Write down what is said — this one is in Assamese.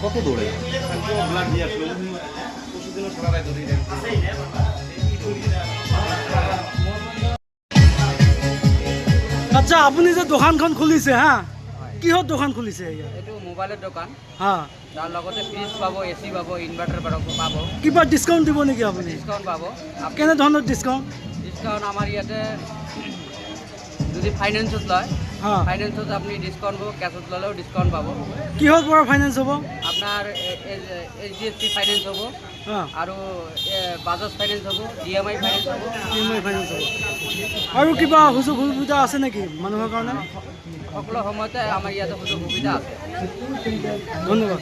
কত দৌড়ে ব্লাড দিয়ে আসলো পৰশুদিনও সাৰা ৰাত ধৰে আচ্ছা আপুনি যে দোকানখন খুলিছে হা কিহৰ দোকান খুলিছে এইটো মোবাইলৰ দোকান হা তাৰ লগতে ফ্ৰিজ পাব এচি পাব ইনভাৰ্টাৰ পাব কিবা ডিছকাউণ্ট দিব নেকি আপুনি ডিছকাউণ্ট পাব কেনেধৰণৰ ডিছকাউণ্ট ডিছকাউণ্ট আমাৰ ইয়াতে যদি ফাইনেন্সত লয় হা ফাইনেন্সত আপুনি ডিছকাউণ্ট পাব কেছত ল'লেও ডিছকাউণ্ট পাব কিহৰ পৰা ফাইনেন্স হ'ব আপোনাৰ HDFC ফাইনেন্স হ'ব হা আৰু বাজাজ ফাইনেন্স হ'ব DMI ফাইনেন্স হ'ব ইএমআই ফাইনেন্স হ'ব আৰু কিবা সুযোগ সুবিধা আছে নেকি মানুহৰ কাৰণে সকলো সময়তে আমাৰ ইয়াতে সুযোগ সুবিধা আছে ধন্যবাদ